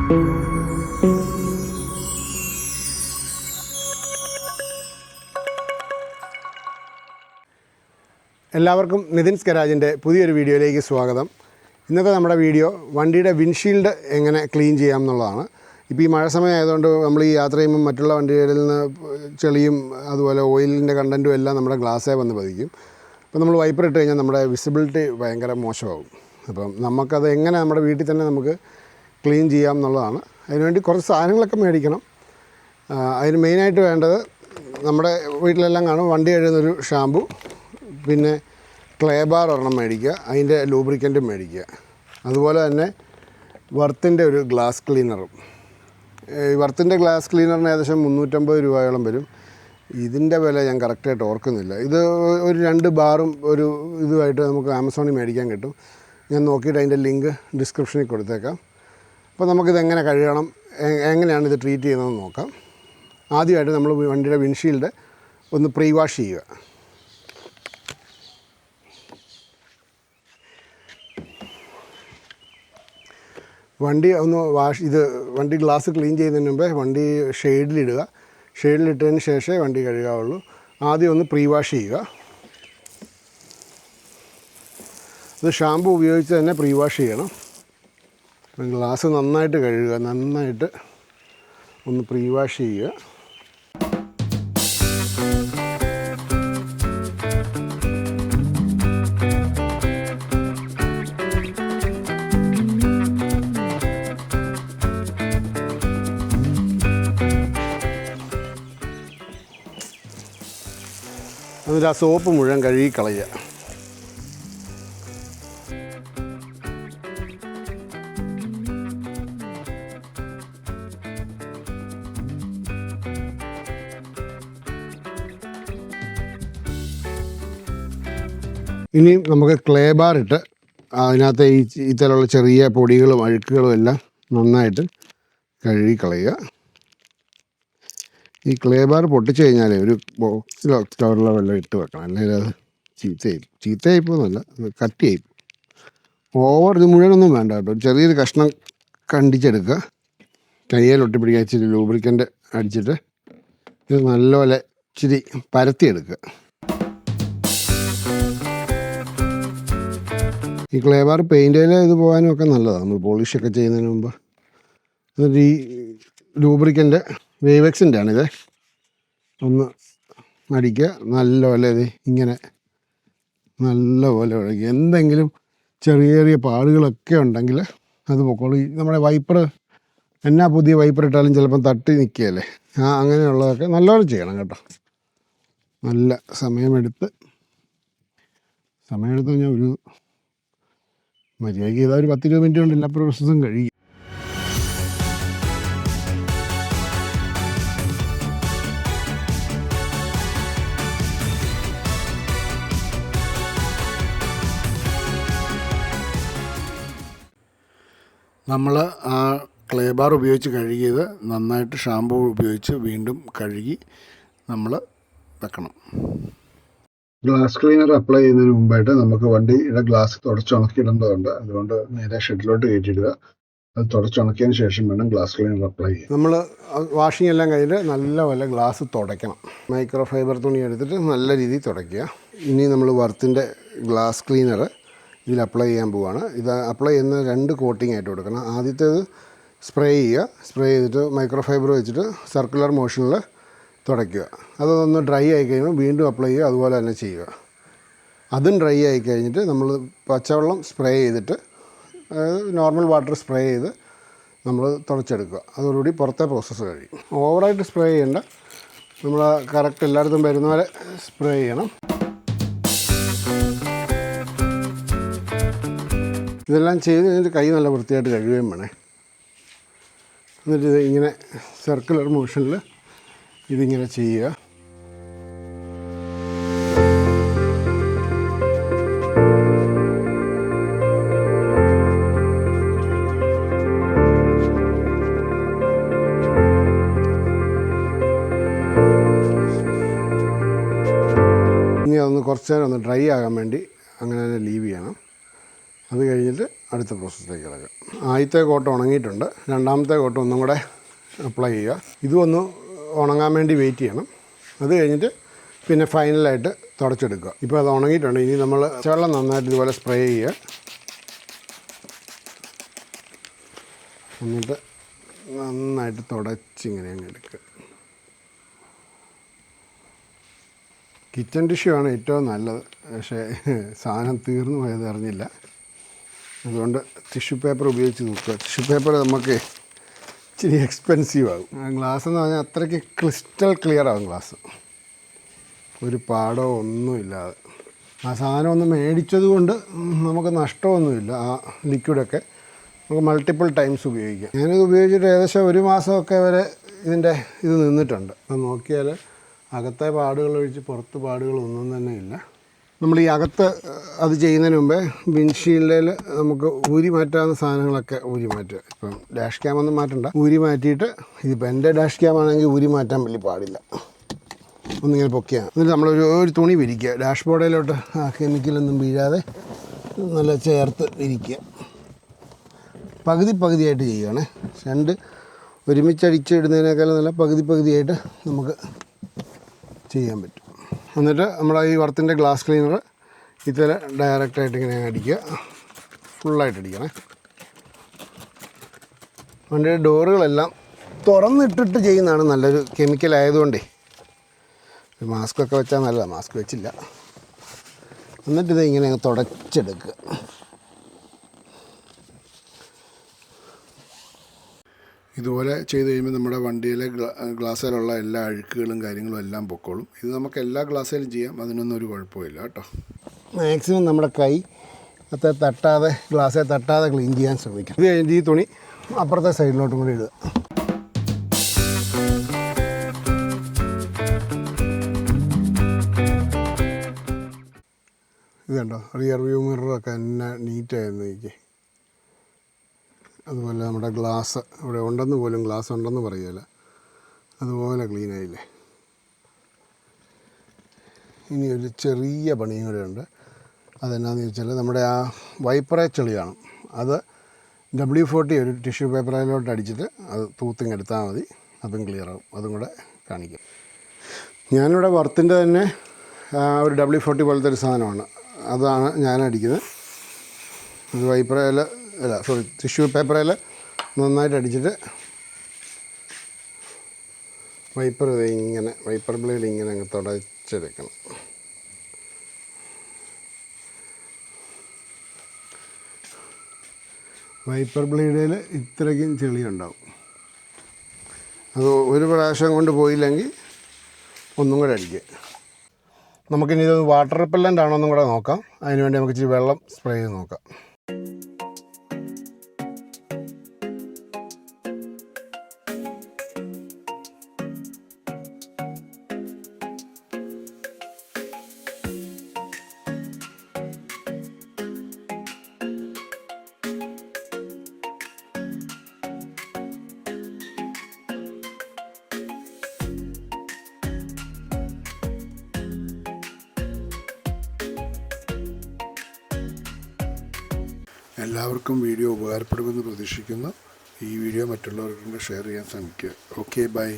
എല്ലാവർക്കും നിതിൻസ് ഗരാജിൻ്റെ പുതിയൊരു വീഡിയോയിലേക്ക് സ്വാഗതം. ഇന്നത്തെ നമ്മുടെ വീഡിയോ വണ്ടിയുടെ വിൻഷീൽഡ് എങ്ങനെ ക്ലീൻ ചെയ്യാം എന്നുള്ളതാണ്. ഇപ്പോൾ ഈ മഴ സമയം ആയതുകൊണ്ട് നമ്മൾ ഈ യാത്ര ചെയ്യുമ്പോൾ മറ്റുള്ള വണ്ടികളിൽ നിന്ന് ചെളിയും അതുപോലെ ഓയിലിൻ്റെ കണ്ടൻറ്റും എല്ലാം നമ്മുടെ ഗ്ലാസ്സേ വന്ന് പതിക്കും. അപ്പോൾ നമ്മൾ വൈപ്പർ ഇട്ട് കഴിഞ്ഞാൽ നമ്മുടെ വിസിബിലിറ്റി ഭയങ്കര മോശമാകും. അപ്പം നമുക്കത് എങ്ങനെ നമ്മുടെ വീട്ടിൽ തന്നെ നമുക്ക് ക്ലീൻ ചെയ്യാം എന്നുള്ളതാണ്. അതിനുവേണ്ടി കുറച്ച് സാധനങ്ങളൊക്കെ മേടിക്കണം. അതിന് മെയിനായിട്ട് വേണ്ടത് നമ്മുടെ വീട്ടിലെല്ലാം കാണും വണ്ടി കഴുകുന്നൊരു ഷാമ്പു, പിന്നെ ക്ലേ ബാർ ഒരെണ്ണം മേടിക്കുക, അതിൻ്റെ ലൂബ്രിക്കൻറ്റും മേടിക്കുക. അതുപോലെ തന്നെ വർത്തിൻ്റെ ഒരു ഗ്ലാസ് ക്ലീനറും. വർത്തിൻ്റെ ഗ്ലാസ് ക്ലീനറിന് ഏകദേശം 350 രൂപയോളം വരും. ഇതിൻ്റെ വില ഞാൻ കറക്റ്റായിട്ട് ഓർക്കുന്നില്ല. ഇത് ഒരു 2 ബാറും ഒരു ഇതുമായിട്ട് നമുക്ക് ആമസോണിൽ മേടിക്കാൻ കിട്ടും. ഞാൻ നോക്കിയിട്ട് അതിൻ്റെ ലിങ്ക് ഡിസ്ക്രിപ്ഷനിൽ കൊടുത്തേക്കാം. അപ്പോൾ നമുക്കിതെങ്ങനെ കഴുകണം, എങ്ങനെയാണ് ഇത് ട്രീറ്റ് ചെയ്യുന്നതെന്ന് നോക്കാം. ആദ്യമായിട്ട് നമ്മൾ വണ്ടിയുടെ വിൻഷീൽഡ് ഒന്ന് പ്രീ വാഷ് ചെയ്യുക. വണ്ടി ഒന്ന് വണ്ടി ഗ്ലാസ് ക്ലീൻ ചെയ്യുന്നതിന് മുമ്പേ വണ്ടി ഷെയ്ഡിലിടുക. ഷെയ്ഡിലിട്ടതിന് ശേഷമേ വണ്ടി കഴുകാവുള്ളൂ. ആദ്യം ഒന്ന് പ്രീ വാഷ് ചെയ്യുക. ഇത് ഷാമ്പു ഉപയോഗിച്ച് തന്നെ പ്രീ വാഷ് ചെയ്യണം. ഗ്ലാസ് നന്നായിട്ട് കഴുകുക, നന്നായിട്ട് ഒന്ന് പ്രീ വാഷ് ചെയ്യുക. എന്നിട്ട് ആ സോപ്പ് മുഴുവൻ കഴുകി കളയുക. ഇനി നമുക്ക് ക്ലേ ബാർ ഇട്ട് അതിനകത്ത് ഇത്തരമുള്ള ചെറിയ പൊടികളും അഴുക്കുകളും എല്ലാം നന്നായിട്ട് കഴുകി കളയുക. ഈ ക്ലേ ബാർ പൊട്ടിച്ച് കഴിഞ്ഞാൽ ഒരു ബോക്സിലോ കവറിലോ വല്ലതും ഇട്ട് വെക്കണം, അല്ലെങ്കിൽ അത് ചീത്തയായിപ്പോന്നല്ല, അത് കട്ടിയായി. ഇത് മുഴുവനൊന്നും വേണ്ട കേട്ടോ. ചെറിയൊരു കഷ്ണം കണ്ടിച്ചെടുക്കുക, കയ്യിൽ ഒട്ടിപ്പിടിക്കുക. ഇച്ചിരി ലൂബ്രിക്കൻ്റ് അടിച്ചിട്ട് ഇത് നല്ലപോലെ ഇച്ചിരി പരത്തിയെടുക്കുക. ഈ ക്ലേ ബാർ പെയിൻറ്റിൽ ഇത് പോകാനും ഒക്കെ നല്ലതാണ്, നമ്മൾ പോളിഷൊക്കെ ചെയ്യുന്നതിന് മുമ്പ്. എന്നിട്ട് ഈ ലൂബ്രിക്കൻ്റ് വേവെക്സിൻ്റെ ആണിത്, ഒന്ന് അടിക്കുക. നല്ലപോലെ ഇത് ഇങ്ങനെ നല്ലപോലെ ഒഴുകുക. എന്തെങ്കിലും ചെറിയ ചെറിയ പാടുകളൊക്കെ ഉണ്ടെങ്കിൽ അത് പൊക്കോളൂ. നമ്മുടെ വൈപ്പർ പുതിയ വൈപ്പർ ഇട്ടാലും ചിലപ്പം തട്ടി നിൽക്കുകയല്ലേ, അങ്ങനെയുള്ളതൊക്കെ നല്ലപോലെ ചെയ്യണം കേട്ടോ. നല്ല സമയമെടുത്ത് കഴിഞ്ഞാൽ ഒരു മര്യാദയ്ക്ക് ചെയ്താൽ ഒരു 10-20 മിനിറ്റ് കൊണ്ട് എല്ലാ പ്രോസസ്സും കഴിയും. നമ്മൾ ആ ക്ലേ ബാർ ഉപയോഗിച്ച് കഴുകിയത് നന്നായിട്ട് ഷാമ്പൂ ഉപയോഗിച്ച് വീണ്ടും കഴുകി നമ്മൾ വെക്കണം. ഗ്ലാസ് ക്ലീനർ അപ്ലൈ ചെയ്യുന്നതിന് മുമ്പായിട്ട് നമുക്ക് വണ്ടിയുടെ ഗ്ലാസ് തുടച്ചുണക്കിയിടേണ്ടതുണ്ട്. അതുകൊണ്ട് നേരെ ഷെഡിലോട്ട് കയറ്റിയിടുക. അത് തുടച്ചുണക്കിയതിന് ശേഷം വേണം ഗ്ലാസ് ക്ലീനർ അപ്ലൈ ചെയ്യാൻ. നമ്മൾ വാഷിംഗ് എല്ലാം കഴിഞ്ഞിട്ട് നല്ലപോലെ ഗ്ലാസ് തുടയ്ക്കണം. മൈക്രോ ഫൈബർ തുണി എടുത്തിട്ട് നല്ല രീതിയിൽ തുടയ്ക്കുക. ഇനി നമ്മൾ വർത്തിൻ്റെ ഗ്ലാസ് ക്ലീനർ ഇതിൽ അപ്ലൈ ചെയ്യാൻ പോവുകയാണ്. ഇത് അപ്ലൈ ചെയ്യുന്ന 2 കോട്ടിംഗ് ആയിട്ട് കൊടുക്കണം. ആദ്യത്തേത് സ്പ്രേ ചെയ്യുക. സ്പ്രേ ചെയ്തിട്ട് മൈക്രോ ഫൈബർ വെച്ചിട്ട് സർക്കുലർ മോഷനിൽ തുടയ്ക്കുക. അതൊന്ന് ഡ്രൈ ആയി കഴിയുമ്പോൾ വീണ്ടും അപ്ലൈ ചെയ്യുക. അതുപോലെ തന്നെ ചെയ്യുക. അതും ഡ്രൈ ആയി കഴിഞ്ഞിട്ട് നമ്മൾ പച്ചവെള്ളം സ്പ്രേ ചെയ്തിട്ട്, അതായത് നോർമൽ വാട്ടർ സ്പ്രേ ചെയ്ത് നമ്മൾ തുടച്ചെടുക്കുക. അതോടുകൂടി പുറത്തെ പ്രോസസ്സ് കഴിയും. ഓവറായിട്ട് സ്പ്രേ ചെയ്യേണ്ട, നമ്മൾ കറക്റ്റ് എല്ലായിടത്തും വരുന്ന പോലെ സ്പ്രേ ചെയ്യണം. ഇതെല്ലാം ചെയ്ത് കഴിഞ്ഞിട്ട് കൈ നല്ല വൃത്തിയായിട്ട് കഴുകുകയും വേണേ. എന്നിട്ട് ഇത് ഇങ്ങനെ സർക്കുലർ മോഷനിൽ ഇതിങ്ങനെ ചെയ്യുക. ഇനി അതൊന്ന് കുറച്ച് നേരം ഒന്ന് ഡ്രൈ ആകാൻ വേണ്ടി അങ്ങനെ തന്നെ ലീവ് ചെയ്യണം. അത് കഴിഞ്ഞിട്ട് അടുത്ത പ്രോസസ്സിലേക്ക് കിടക്കുക. ആദ്യത്തെ കോട്ട് ഉണങ്ങിയിട്ടുണ്ട്. രണ്ടാമത്തെ കോട്ട് ഒന്നും കൂടെ അപ്ലൈ ചെയ്യുക. ഇതും ഒന്ന് ഉണങ്ങാൻ വേണ്ടി വെയിറ്റ് ചെയ്യണം. അത് കഴിഞ്ഞിട്ട് പിന്നെ ഫൈനലായിട്ട് തുടച്ചെടുക്കുക. ഇപ്പോൾ അത് ഉണങ്ങിയിട്ടുണ്ട്. ഇനി നമ്മൾ വെള്ളം നന്നായിട്ട് ഇതുപോലെ സ്പ്രേ ചെയ്യുക. എന്നിട്ട് നന്നായിട്ട് തുടച്ചിങ്ങനെ അങ്ങ് എടുക്കുക. കിച്ചൺ ടിഷ്യൂ ആണ് ഏറ്റവും നല്ലത്. പക്ഷേ സാധനം തീർന്നു പോയത് അറിഞ്ഞില്ല. അതുകൊണ്ട് ടിഷ്യൂ പേപ്പർ ഉപയോഗിച്ച് നോക്കുക. ടിഷ്യൂ പേപ്പർ നമുക്ക് ഇച്ചിരി എക്സ്പെൻസീവ് ആകും. ഗ്ലാസ് എന്ന് പറഞ്ഞാൽ അത്രയ്ക്ക് ക്രിസ്റ്റൽ ക്ലിയർ ആകും ഗ്ലാസ്, ഒരു പാടോ ഒന്നുമില്ലാതെ. ആ സാധനം ഒന്ന് മേടിച്ചത് കൊണ്ട് നമുക്ക് നഷ്ടമൊന്നുമില്ല. ആ ലിക്വിഡൊക്കെ നമുക്ക് മൾട്ടിപ്പിൾ ടൈംസ് ഉപയോഗിക്കാം. ഞാനിത് ഉപയോഗിച്ചിട്ട് ഏകദേശം ഒരു മാസമൊക്കെ വരെ ഇതിൻ്റെ ഇത് നിന്നിട്ടുണ്ട്. അപ്പം നോക്കിയാൽ അകത്തെ പാടുകൾ ഒഴിച്ച് പുറത്ത് പാടുകളൊന്നും തന്നെ ഇല്ല. നമ്മൾ ഈ അകത്ത് അത് ചെയ്യുന്നതിന് മുമ്പേ വിൻഷീൽഡിൽ നമുക്ക് ഊരി മാറ്റാവുന്ന സാധനങ്ങളൊക്കെ ഊരി മാറ്റുക. ഇപ്പം ഡാഷ് ക്യാമൊന്നും മാറ്റണ്ട, ഊരി മാറ്റിയിട്ട് ഇതിപ്പോൾ എൻ്റെ ഡാഷ് ക്യാം ആണെങ്കിൽ ഊരി മാറ്റാൻ വലിയ പാടില്ല. ഒന്നിങ്ങനെ പൊക്കിയാണ്. എന്നിട്ട് നമ്മളൊരു തുണി വിരിക്കുക. ഡാഷ് ബോർഡിലോട്ട് ആ കെമിക്കലൊന്നും വീഴാതെ നല്ല ചേർത്ത് വിരിക്കുക. പകുതിയായിട്ട് ചെയ്യുകയാണേ. രണ്ട് ഒരുമിച്ചടിച്ചിടുന്നതിനേക്കാളും നല്ല പകുതിയായിട്ട് നമുക്ക് ചെയ്യാൻ പറ്റും. എന്നിട്ട് നമ്മൾ ഈ വർത്തിൻ്റെ ഗ്ലാസ് ക്ലീനർ ഇതിൽ ഡയറക്റ്റായിട്ട് ഇങ്ങനെ അടിക്കുക. ഫുള്ളായിട്ട് അടിക്കണേ. വണ്ടിയുടെ ഡോറുകളെല്ലാം തുറന്നിട്ടിട്ട് ചെയ്യുന്നതാണ് നല്ലൊരു. കെമിക്കൽ ആയതുകൊണ്ടേ മാസ്കൊക്കെ വെച്ചാൽ നല്ലതാണ്. മാസ്ക് വെച്ചില്ല. എന്നിട്ടിത് ഇങ്ങനെ അങ്ങ് തുടച്ചെടുക്കുക. ഇതുപോലെ ചെയ്ത് കഴിയുമ്പോൾ നമ്മുടെ വണ്ടിയിലെ ഗ്ലാസ്സിലുള്ള എല്ലാ അഴുക്കുകളും കാര്യങ്ങളും എല്ലാം പൊക്കോളും. ഇത് നമുക്ക് എല്ലാ ഗ്ലാസ്സിലും ചെയ്യാം, അതിനൊന്നും ഒരു കുഴപ്പമില്ല കേട്ടോ. മാക്സിമം നമ്മുടെ കൈ അത്ര തട്ടാതെ, ഗ്ലാസ്സിൽ തട്ടാതെ ക്ലീൻ ചെയ്യാൻ ശ്രമിക്കാം. ഇത് കഴിഞ്ഞ് ഈ തുണി അപ്പുറത്തെ സൈഡിലോട്ടും കൂടി ഇടുക. ഇത് കണ്ടോ, റിയർ വ്യൂ മിററൊക്കെ എന്നാ നീറ്റായിരുന്നു എനിക്ക്. അതുപോലെ നമ്മുടെ ഗ്ലാസ് ഇവിടെ ഉണ്ടെന്ന് പോലും, ഗ്ലാസ് ഉണ്ടെന്ന് പറയുകയില്ല, അതുപോലെ ക്ലീൻ ആയില്ലേ. ഇനി ഒരു ചെറിയ പണിയും കൂടെ ഉണ്ട്. അതെന്നാന്ന് ചോദിച്ചാൽ നമ്മുടെ ആ വൈപ്പറെ ചെളിയാണ്. അത് W40 ഒരു ടിഷ്യൂ പേപ്പറിലോട്ട് അടിച്ചിട്ട് അത് തൂത്തിങ്ങെടുത്താൽ മതി. അതും ക്ലിയർ ആവും. അതും കൂടെ കാണിക്കാം. ഞാനിവിടെ വർത്തിൻ്റെ തന്നെ ഒരു W40 പോലത്തെ ഒരു സാധനമാണ്, അതാണ് ഞാൻ അടിക്കുന്നത്. അത് വൈപ്പറയിൽ ടിഷ്യൂ പേപ്പറിൽ നന്നായിട്ട് അടിച്ചിട്ട് വൈപ്പർ ഇങ്ങനെ, വൈപ്പർ ബ്ലേഡ് ഇങ്ങനെ അങ്ങ് തുടച്ചെടുക്കണം. വൈപ്പർ ബ്ലേഡിൽ ഇത്രയ്ക്കും ചെളിയുണ്ടാവും. അത് ഒരു പ്രാവശ്യം കൊണ്ട് പോയില്ലെങ്കിൽ ഒന്നും കൂടെ അടിക്കുക. നമുക്കിനി ഇത് വാട്ടർ റിപ്പല്ലൻ്റ് ആണോ എന്നും കൂടെ നോക്കാം. അതിനുവേണ്ടി നമുക്ക് ഇച്ചിരി വെള്ളം സ്പ്രേ ചെയ്ത് നോക്കാം. എല്ലാവർക്കും വീഡിയോ ഉപകാരപ്പെടുമെന്ന് പ്രതീക്ഷിക്കുന്നു. ഈ വീഡിയോ മറ്റുള്ളവർക്കും ഷെയർ ചെയ്യാൻ ശ്രമിക്കുക. Okay, by.